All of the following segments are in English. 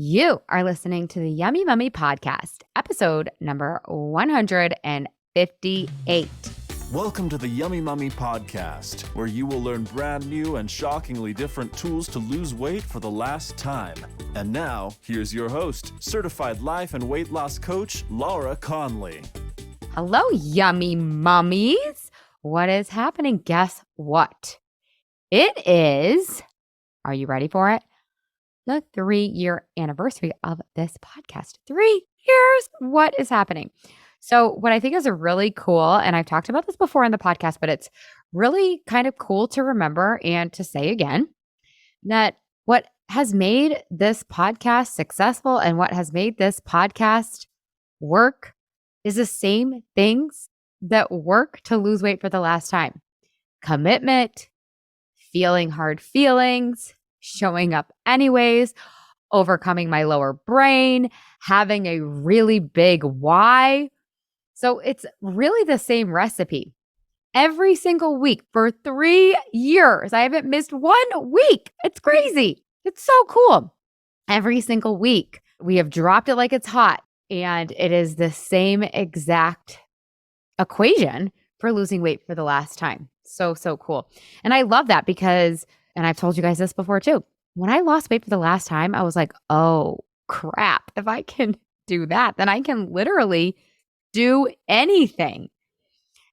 You are listening to the Yummy Mummy Podcast, episode number 158. Welcome to the Yummy Mummy Podcast, where you will learn brand new and shockingly different tools to lose weight for the last time. And now, here's your host, certified life and weight loss coach, Laura Conley. Hello, Yummy Mummies. What is happening? Guess what? It is, are you ready for it? The 3-year anniversary of this podcast. 3 years. What is happening? So what I think is a really cool, and I've talked about this before in the podcast, but it's really kind of cool to remember and to say again that what has made this podcast successful and what has made this podcast work is the same things that work to lose weight for the last time. Commitment, feeling hard feelings, showing up anyways, overcoming my lower brain, having a really big why. So it's really the same recipe. Every single week for 3 years, I haven't missed 1 week. It's crazy. It's so cool. Every single week, we have dropped it like it's hot. And it is the same exact equation for losing weight for the last time. So cool. And I love that because, and I've told you guys this before too, when I lost weight for the last time, I was like, oh crap, if I can do that, then I can literally do anything.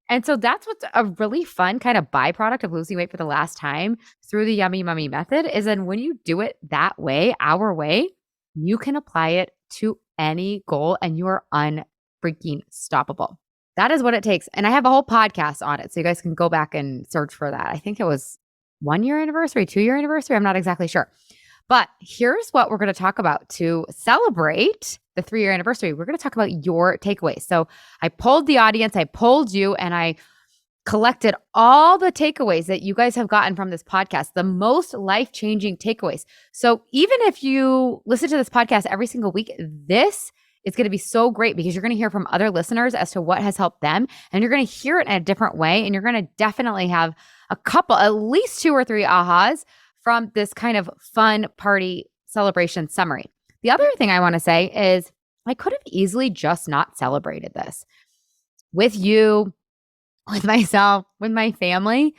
And so that's what's a really fun kind of byproduct of losing weight for the last time through the Yummy Mummy method is then when you do it that way, our way, you can apply it to any goal and you are un-freaking-stoppable. That is what it takes. And I have a whole podcast on it. So you guys can go back and search for that. I think it was 1-year anniversary, 2-year anniversary. I'm not exactly sure. But here's what we're going to talk about to celebrate the 3-year anniversary. We're going to talk about your takeaways. So I polled the audience, I polled you, and I collected all the takeaways that you guys have gotten from this podcast, the most life-changing takeaways. So even if you listen to this podcast every single week, this is going to be so great because you're going to hear from other listeners as to what has helped them. And you're going to hear it in a different way. And you're going to definitely have a couple, at least 2 or 3 ahas from this kind of fun party celebration summary. The other thing I want to say is I could have easily just not celebrated this with you, with myself, with my family.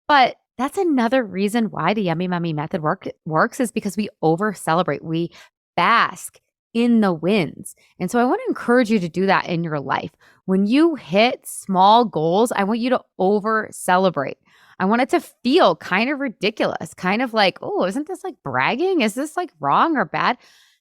But that's another reason why the Yummy Mummy method works is because we over celebrate. We bask in the wins. And so I want to encourage you to do that in your life. When you hit small goals, I want you to over celebrate. I want it to feel kind of ridiculous, kind of like, oh, isn't this like bragging? Is this like wrong or bad?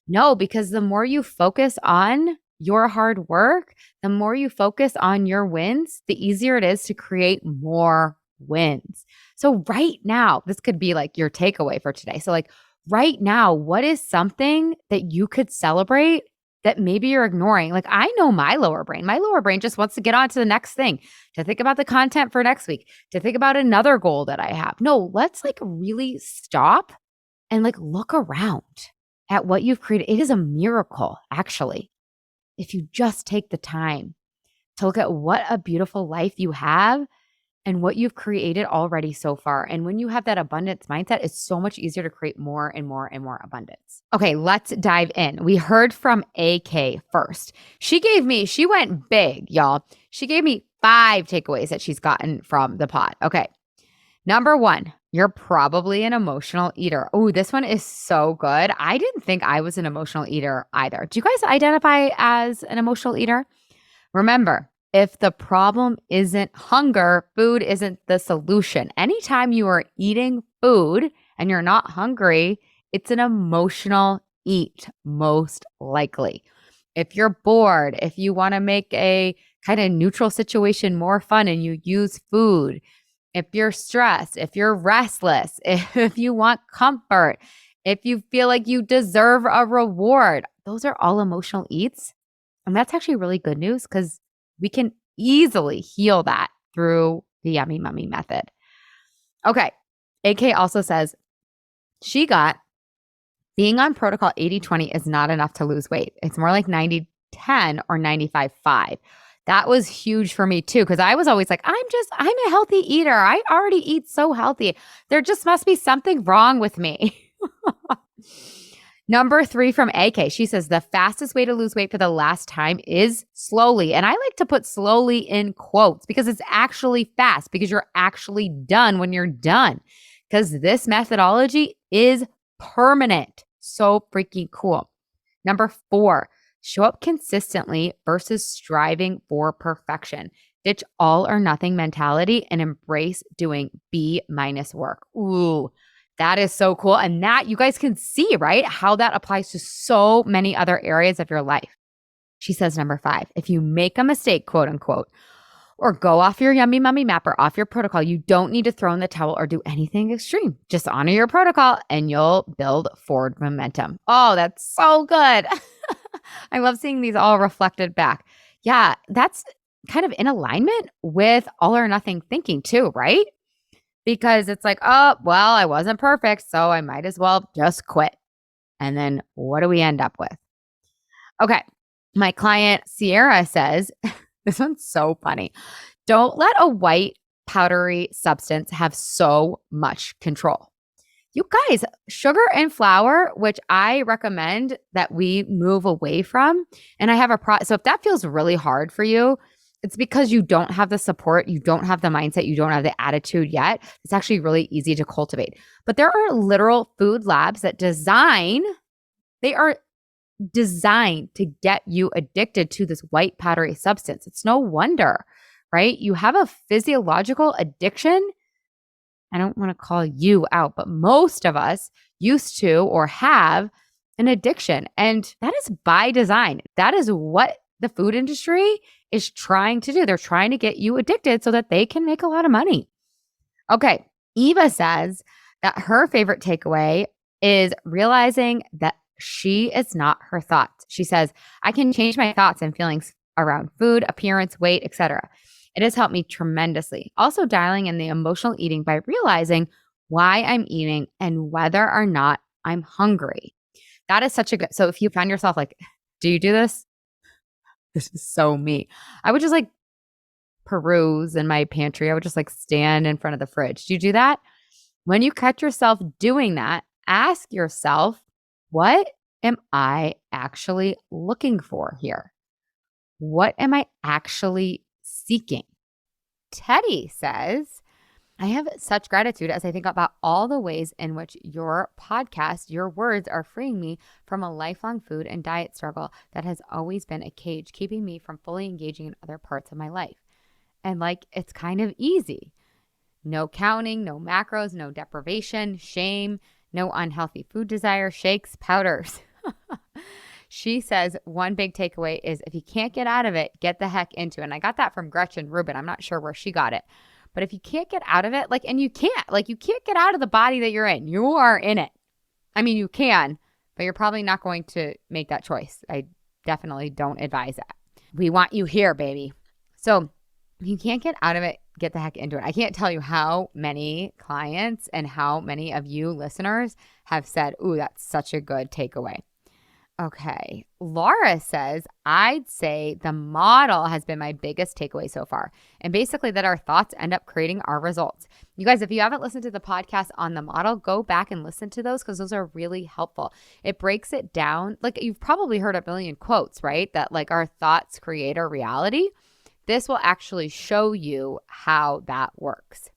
No, because the more you focus on your hard work, the more you focus on your wins, the easier it is to create more wins. So right now, this could be like your takeaway for today. So like right now, what is something that you could celebrate that maybe you're ignoring? Like I know my lower brain just wants to get on to the next thing, to think about the content for next week, to think about another goal that I have. No, let's like really stop and like look around at what you've created. It is a miracle, actually, if you just take the time to look at what a beautiful life you have and what you've created already so far. And when you have that abundance mindset, it's so much easier to create more and more and more abundance. Okay, let's dive in. We heard from AK first. She went big, y'all. She gave me 5 takeaways that she's gotten from the pod. Okay. Number 1, you're probably an emotional eater. Oh, this one is so good. I didn't think I was an emotional eater either. Do you guys identify as an emotional eater? Remember, if the problem isn't hunger, food isn't the solution. Anytime you are eating food and you're not hungry, it's an emotional eat, most likely. If you're bored, if you want to make a kind of neutral situation more fun and you use food, if you're stressed, if you're restless, if you want comfort, if you feel like you deserve a reward, those are all emotional eats. And that's actually really good news because we can easily heal that through the Yummy Mummy method. Okay. AK also says she got being on protocol 80-20 is not enough to lose weight. It's more like 90-10 or 95-5. That was huge for me too, because I was always like, I'm a healthy eater. I already eat so healthy. There just must be something wrong with me. Number 3 from AK. She says the fastest way to lose weight for the last time is slowly. And I like to put slowly in quotes because it's actually fast, because you're actually done when you're done. Because this methodology is permanent. So freaking cool. Number 4, show up consistently versus striving for perfection. Ditch all or nothing mentality and embrace doing B- work. Ooh, that is so cool. And that you guys can see, right, how that applies to so many other areas of your life. She says, number 5, if you make a mistake, quote unquote, or go off your yummy mummy map or off your protocol, you don't need to throw in the towel or do anything extreme. Just honor your protocol and you'll build forward momentum. Oh, that's so good. I love seeing these all reflected back. Yeah, that's kind of in alignment with all or nothing thinking too, right? Because it's like, oh, well, I wasn't perfect, so I might as well just quit. And then what do we end up with? Okay. My client Sierra says, this one's so funny. Don't let a white powdery substance have so much control. You guys, sugar and flour, which I recommend that we move away from. And I have so if that feels really hard for you, it's because you don't have the support, you don't have the mindset, you don't have the attitude yet. It's actually really easy to cultivate. But there are literal food labs that they are designed to get you addicted to this white powdery substance. It's no wonder, right? You have a physiological addiction. I don't want to call you out, but most of us used to or have an addiction. And that is by design. That is what the food industry is trying to do. They're trying to get you addicted so that they can make a lot of money. Okay. Eva says that her favorite takeaway is realizing that she is not her thoughts. She says, I can change my thoughts and feelings around food, appearance, weight, etc. It has helped me tremendously. Also dialing in the emotional eating by realizing why I'm eating and whether or not I'm hungry. That is such a good. So if you find yourself like, do you do this? This is so me. I would just like peruse in my pantry. I would just like stand in front of the fridge. Do you do that? When you catch yourself doing that, ask yourself, what am I actually looking for here? What am I actually seeking? Teddy says, I have such gratitude as I think about all the ways in which your podcast, your words are freeing me from a lifelong food and diet struggle that has always been a cage, keeping me from fully engaging in other parts of my life. And like, it's kind of easy. No counting, no macros, no deprivation, shame, no unhealthy food desire, shakes, powders. She says one big takeaway is if you can't get out of it, get the heck into it. And I got that from Gretchen Rubin. I'm not sure where she got it. But if you can't get out of it, you can't get out of the body that you're in. You are in it. I mean, you can, but you're probably not going to make that choice. I definitely don't advise that. We want you here, baby. So if you can't get out of it, get the heck into it. I can't tell you how many clients and how many of you listeners have said, ooh, that's such a good takeaway. Okay. Laura says, I'd say the model has been my biggest takeaway so far. And basically that our thoughts end up creating our results. You guys, if you haven't listened to the podcast on the model, go back and listen to those because those are really helpful. It breaks it down. Like you've probably heard a million quotes, right? That like our thoughts create our reality. This will actually show you how that works.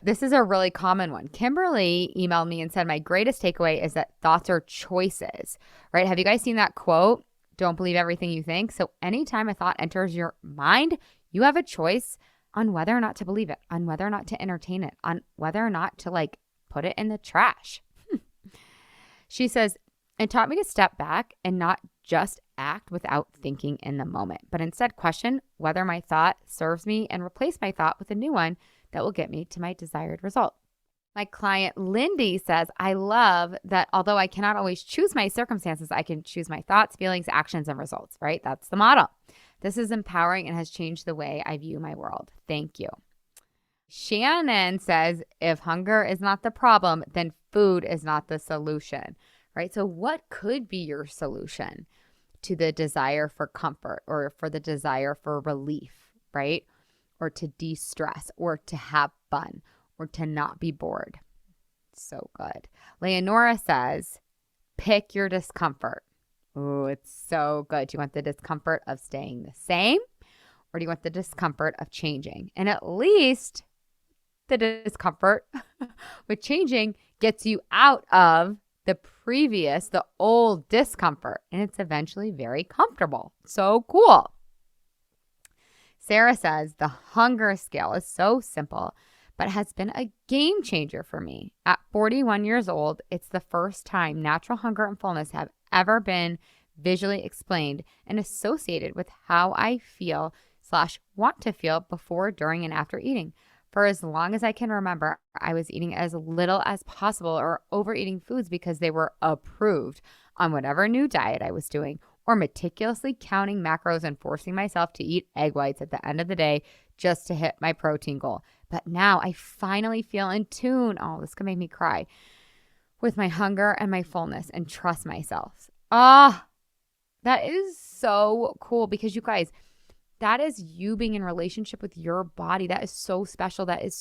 This is a really common one. Kimberly emailed me and said, my greatest takeaway is that thoughts are choices, right? Have you guys seen that quote? Don't believe everything you think. So anytime a thought enters your mind, you have a choice on whether or not to believe it, on whether or not to entertain it, on whether or not to like put it in the trash. She says, it taught me to step back and not just act without thinking in the moment, but instead question whether my thought serves me and replace my thought with a new one that will get me to my desired result. My client Lindy says, I love that although I cannot always choose my circumstances, I can choose my thoughts, feelings, actions, and results, right? That's the model. This is empowering and has changed the way I view my world. Thank you. Shannon says, if hunger is not the problem, then food is not the solution, right? So what could be your solution to the desire for comfort or for the desire for relief, right? Or to de-stress, or to have fun, or to not be bored. So good. Leonora says, Pick your discomfort. Ooh, it's so good. Do you want the discomfort of staying the same, or do you want the discomfort of changing? And at least the discomfort with changing gets you out of the old discomfort, and it's eventually very comfortable. So cool. Sarah says, the hunger scale is so simple, but has been a game changer for me. At 41 years old, it's the first time natural hunger and fullness have ever been visually explained and associated with how I feel / want to feel before, during, and after eating. For as long as I can remember, I was eating as little as possible or overeating foods because they were approved on whatever new diet I was doing, or meticulously counting macros and forcing myself to eat egg whites at the end of the day just to hit my protein goal. But now I finally feel in tune. Oh, this could make me cry. With my hunger and my fullness, and trust myself. That is so cool, because you guys, that is you being in relationship with your body. That is so special. That is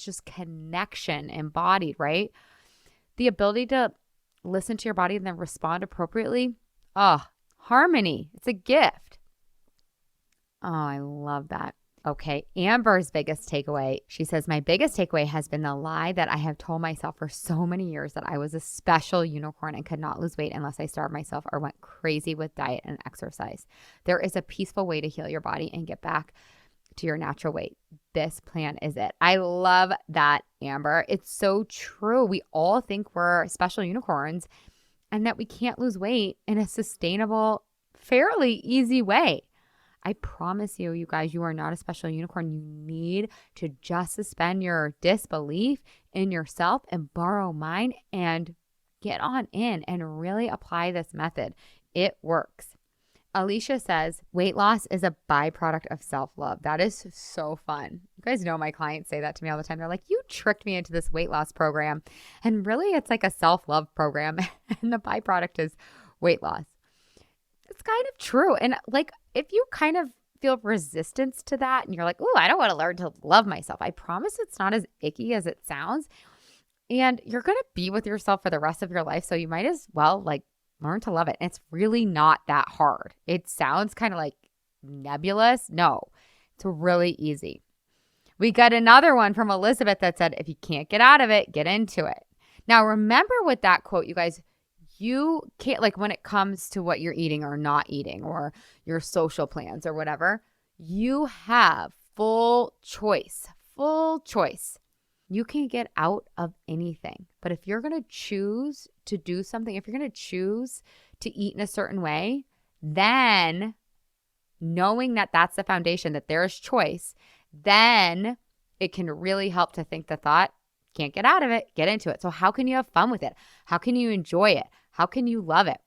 just connection embodied, right? The ability to listen to your body and then respond appropriately. Harmony. It's a gift. Oh, I love that. Okay, Amber's biggest takeaway. She says, my biggest takeaway has been the lie that I have told myself for so many years, that I was a special unicorn and could not lose weight unless I starved myself or went crazy with diet and exercise. There is a peaceful way to heal your body and get back to your natural weight. This plan is it. I love that, Amber. It's so true. We all think we're special unicorns and that we can't lose weight in a sustainable, fairly easy way. I promise you, you guys, you are not a special unicorn. You need to just suspend your disbelief in yourself and borrow mine and get on in and really apply this method. It works. Alicia says, weight loss is a byproduct of self-love. That is so fun. You guys know my clients say that to me all the time. They're like, you tricked me into this weight loss program. And really, it's like a self-love program. And the byproduct is weight loss. It's kind of true. And like, if you kind of feel resistance to that and you're like, oh, I don't want to learn to love myself, I promise it's not as icky as it sounds. And you're going to be with yourself for the rest of your life. So you might as well learn to love it. And it's really not that hard. It sounds kind of like nebulous. No, it's really easy. We got another one from Elizabeth that said, if you can't get out of it, get into it. Now, remember with that quote, you guys, you can't, when it comes to what you're eating or not eating or your social plans or whatever, you have full choice. You can get out of anything. But if you're going to choose to do something, if you're going to choose to eat in a certain way, then knowing that that's the foundation, that there's choice, then it can really help to think the thought, can't get out of it, get into it. So how can you have fun with it? How can you enjoy it? How can you love it?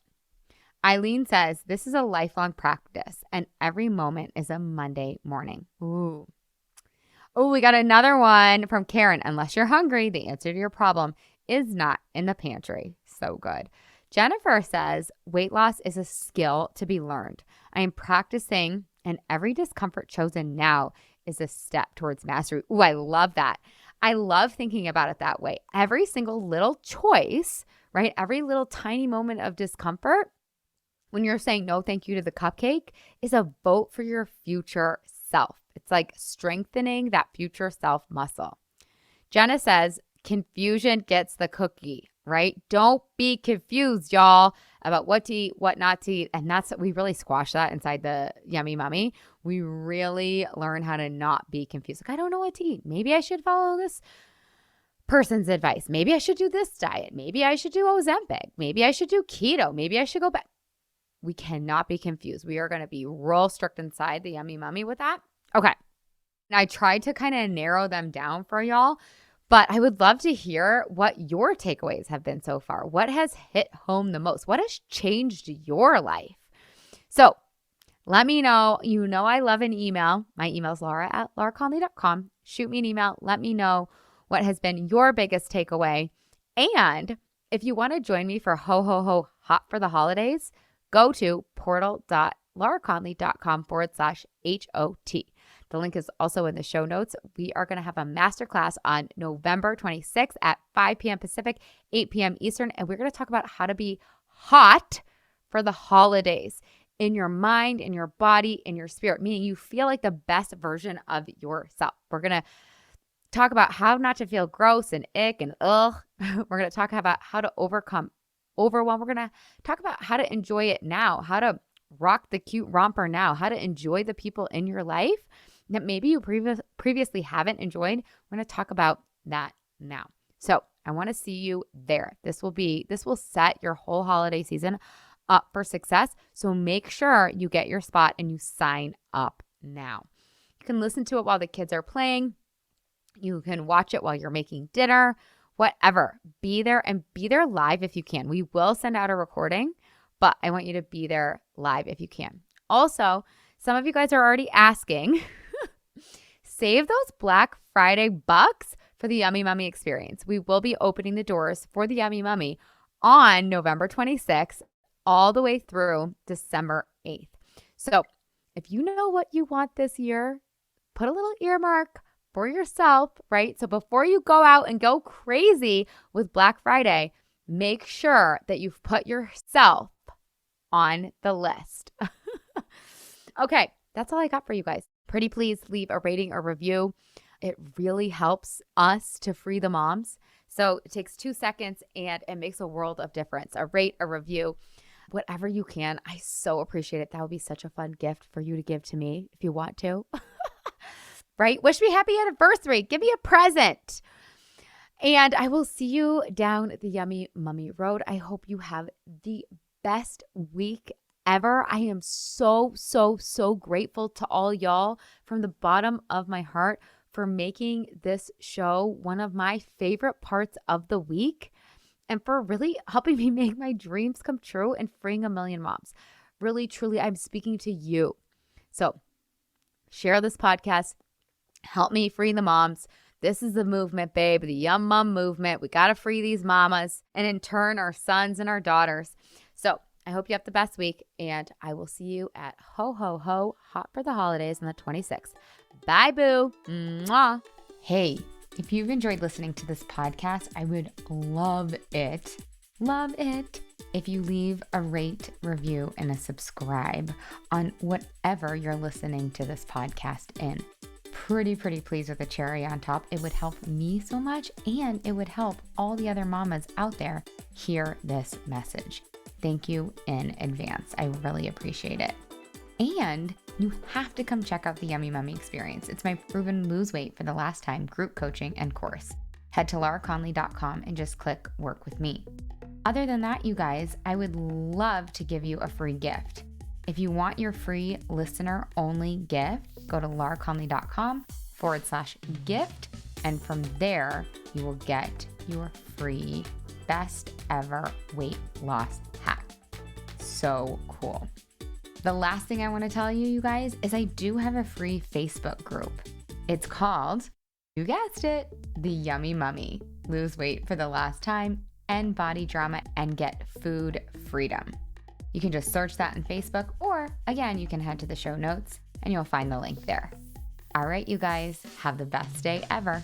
Eileen says, this is a lifelong practice and every moment is a Monday morning. Ooh. Oh, we got another one from Karen. Unless you're hungry, the answer to your problem is not in the pantry. So good. Jennifer says, weight loss is a skill to be learned. I am practicing and every discomfort chosen now is a step towards mastery. Ooh, I love that. I love thinking about it that way. Every single little choice, right? Every little tiny moment of discomfort, when you're saying no thank you to the cupcake, is a vote for your future self. It's like strengthening that future self muscle. Jenna says, confusion gets the cookie, right? Don't be confused, y'all, about what to eat, what not to eat. And we really squash that inside the Yummy Mummy. We really learn how to not be confused. I don't know what to eat. Maybe I should follow this person's advice. Maybe I should do this diet. Maybe I should do Ozempic. Maybe I should do keto. Maybe I should go back. We cannot be confused. We are going to be real strict inside the Yummy Mummy with that. Okay. Now, I tried to kind of narrow them down for y'all, but I would love to hear what your takeaways have been so far. What has hit home the most? What has changed your life? So let me know. You know I love an email. My email is laura@lauraconley.com. Shoot me an email. Let me know what has been your biggest takeaway. And if you want to join me for Hot for the Holidays, go to portal.lauraconley.com/HOT. The link is also in the show notes. We are going to have a masterclass on November 26th at 5 p.m. Pacific, 8 p.m. Eastern, and we're going to talk about how to be hot for the holidays in your mind, in your body, in your spirit, meaning you feel like the best version of yourself. We're going to talk about how not to feel gross and ick and ugh. We're going to talk about how to overcome overwhelm. We're going to talk about how to enjoy it now, how to rock the cute romper now, how to enjoy the people in your life that maybe you previously haven't enjoyed. We're going to talk about that now. So I want to see you there. This will set your whole holiday season up for success. So make sure you get your spot and you sign up now. You can listen to it while the kids are playing. You can watch it while you're making dinner, whatever. Be there and be there live if you can. We will send out a recording, but I want you to be there live if you can. Also, some of you guys are already asking, save those Black Friday bucks for the Yummy Mummy experience. We will be opening the doors for the Yummy Mummy on November 26th all the way through December 8th. So if you know what you want this year, put a little earmark for yourself, right? So before you go out and go crazy with Black Friday, make sure that you've put yourself on the list. Okay, that's all I got for you guys. Pretty please leave a rating or review. It really helps us to free the moms. So it takes 2 seconds and it makes a world of difference. A rate, a review, whatever you can. I so appreciate it. That would be such a fun gift for you to give to me if you want to. Right? Wish me happy anniversary. Give me a present. And I will see you down the Yummy Mummy Road. I hope you have the best week ever. I am so, so, so grateful to all y'all from the bottom of my heart for making this show one of my favorite parts of the week and for really helping me make my dreams come true and freeing a million moms. Really, truly, I'm speaking to you. So share this podcast. Help me free the moms. This is the movement, babe, the Yum Mum movement. We got to free these mamas and in turn our sons and our daughters. So I hope you have the best week and I will see you at Ho Ho Ho Hot for the Holidays on the 26th. Bye, boo. Mwah. Hey, if you've enjoyed listening to this podcast, I would love it if you leave a rate, review, and a subscribe on whatever you're listening to this podcast in. Pretty please with a cherry on top. It would help me so much and it would help all the other mamas out there hear this message. Thank you in advance. I really appreciate it. And you have to come check out the Yummy Mummy experience. It's my proven lose weight for the last time group coaching and course. Head to lauraconley.com and just click work with me. Other than that, you guys, I would love to give you a free gift. If you want your free listener only gift, go to lauraconley.com/gift. And from there, you will get your free best ever weight loss hack. So cool. The last thing I want to tell you, you guys, is I do have a free Facebook group. It's called, you guessed it, the Yummy Mummy. Lose weight for the last time, end body drama, and get food freedom. You can just search that on Facebook, or again, you can head to the show notes and you'll find the link there. All right, you guys, have the best day ever.